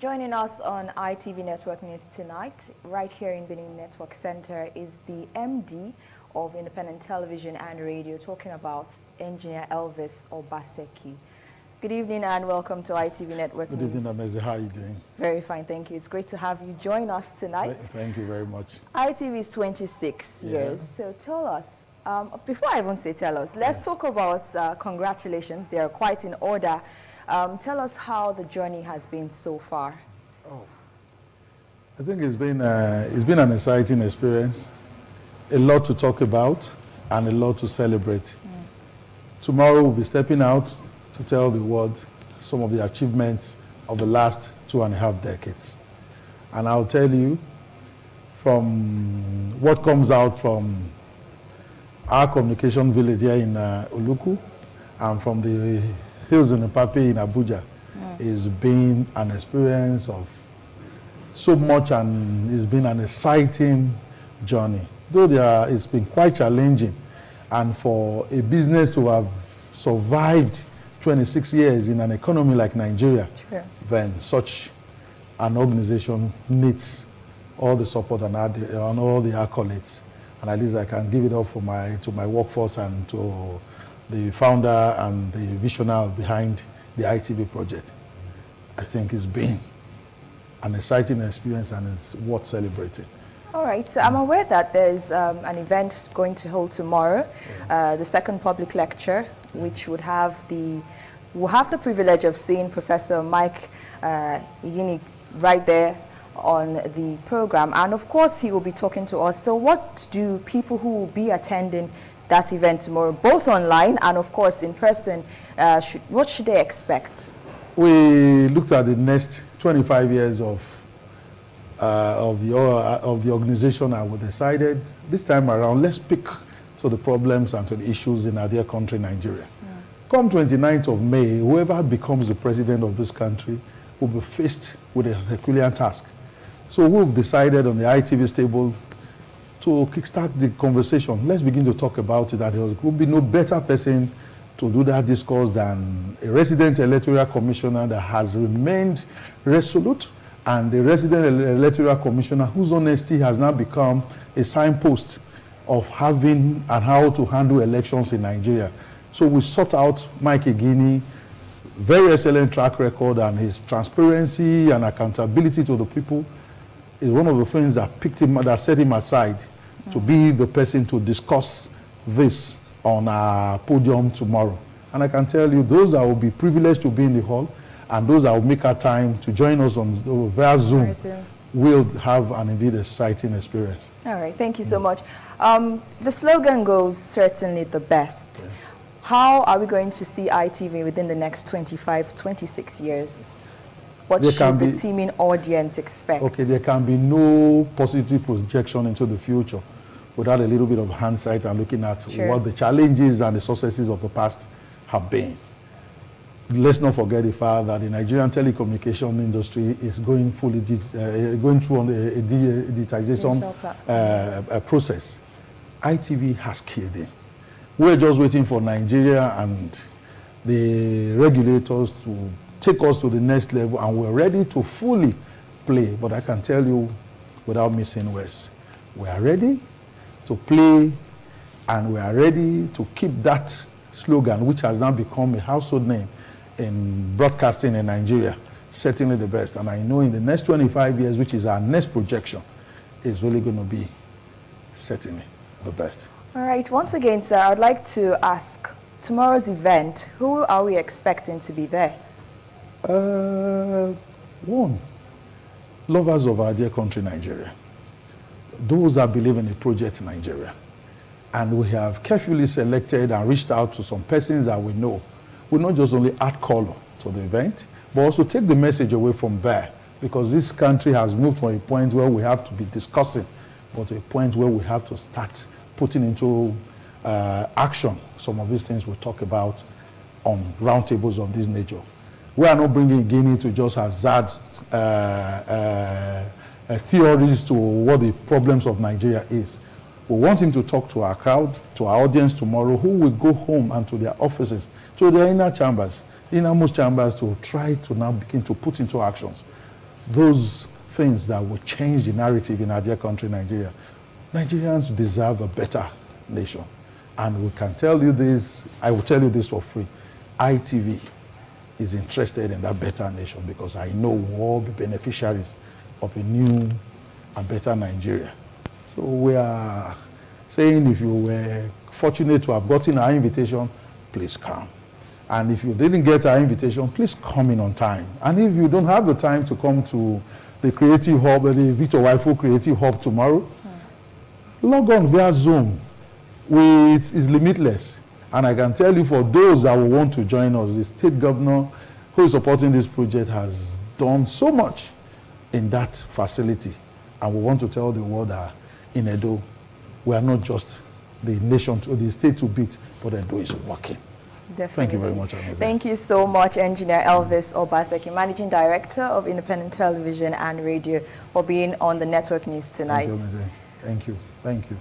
Joining us on ITV Network News tonight, right here in Benin Network Center, is the MD of Independent Television and Radio, talking about Engineer Elvis Obaseki. Good evening and welcome to ITV Network News. Good evening, Amenze. How are you doing? Very fine, thank you. It's great to have you join us tonight. Thank you very much. ITV is 26 years, so tell us, before I even say tell us, let's talk about congratulations. They are quite in order. Tell us how the journey has been so far. Oh, I think it's been an exciting experience, a lot to talk about and a lot to celebrate. Tomorrow we'll be stepping out to tell the world some of the achievements of the last 2.5 decades. And I'll tell you from what comes out from our communication village here in Oluku and from the Hills in Ipape in Abuja is been an experience of so much, and it's been an exciting journey. Though it's been quite challenging, and for a business to have survived 26 years in an economy like Nigeria, then such an organization needs all the support and all the accolades. And at least I can give it up for to my workforce and to the founder and the visionary behind the ITV project. I think it's been an exciting experience and it's worth celebrating. All right, so I'm aware that there's an event going to hold tomorrow, the second public lecture, which we'll have the privilege of seeing Professor Mike Yini right there on the program, and of course he will be talking to us. So what do people who will be attending that event tomorrow, both online and of course in person, what should they expect? We looked at the next 25 years of the organization, and we decided this time around, let's speak to the problems and to the issues in our dear country, Nigeria. Come 29th of May, whoever becomes the president of this country will be faced with a Herculean task. So we've decided on the ITV's table to kickstart the conversation. Let's begin to talk about it, and there will be no better person to do that discourse than a resident electoral commissioner that has remained resolute, and the resident electoral commissioner whose honesty has now become a signpost of having and how to handle elections in Nigeria. So we sought out Mike Igini, very excellent track record, and his transparency and accountability to the people is one of the things that that set him aside to be the person to discuss this on our podium tomorrow. And I can tell you, those that will be privileged to be in the hall and those that will make our time to join us on via Zoom will have an indeed exciting experience. All right, thank you so much. The slogan goes, certainly the best. How are we going to see ITV within the next 25, 26 years? What should the teaming audience expect? Okay, there can be no positive projection into the future without a little bit of hindsight and looking at what the challenges and the successes of the past have been. Let's not forget the fact that the Nigerian telecommunication industry is going through a digitization process. ITV has killed it. We're just waiting for Nigeria and the regulators to take us to the next level, and we're ready to fully play. But I can tell you without missing words, we are ready to play, and we are ready to keep that slogan, which has now become a household name in broadcasting in Nigeria, certainly the best. And I know in the next 25 years, which is our next projection, is really going to be certainly the best. All right, once again, sir, I'd like to ask, tomorrow's event, who are we expecting to be there? One, lovers of our dear country, Nigeria. Those that believe in the project Nigeria. And we have carefully selected and reached out to some persons that we know will not just only add color to the event, but also take the message away from there. Because this country has moved from a point where we have to be discussing, but to a point where we have to start putting into action some of these things we talk about on roundtables of this nature. We are not bringing Guinea to just hazard theories to what the problems of Nigeria is. We want him to talk to our crowd, to our audience tomorrow, who will go home and to their offices, to their inner chambers, innermost chambers, to try to now begin to put into actions those things that will change the narrative in our dear country, Nigeria. Nigerians deserve a better nation. And we can tell you this, I will tell you this for free. ITV is interested in that better nation because I know we'll all be beneficiaries of a new and better Nigeria. So we are saying if you were fortunate to have gotten our invitation, please come. And if you didn't get our invitation, please come in on time. And if you don't have the time to come to the Creative Hub, the Victor Uwaifo Creative Hub tomorrow, yes, log on via Zoom. It's limitless. And I can tell you, for those that will want to join us, the state governor who is supporting this project has done so much in that facility. And we want to tell the world that in Edo, we are not just the nation, or the state to beat, but Edo is working. Definitely. Thank you very much, Amenze. Thank you so much, Engineer Elvis Obaseki, Managing Director of Independent Television and Radio, for being on the Network News tonight. Thank you, Amenze. Thank you. Thank you.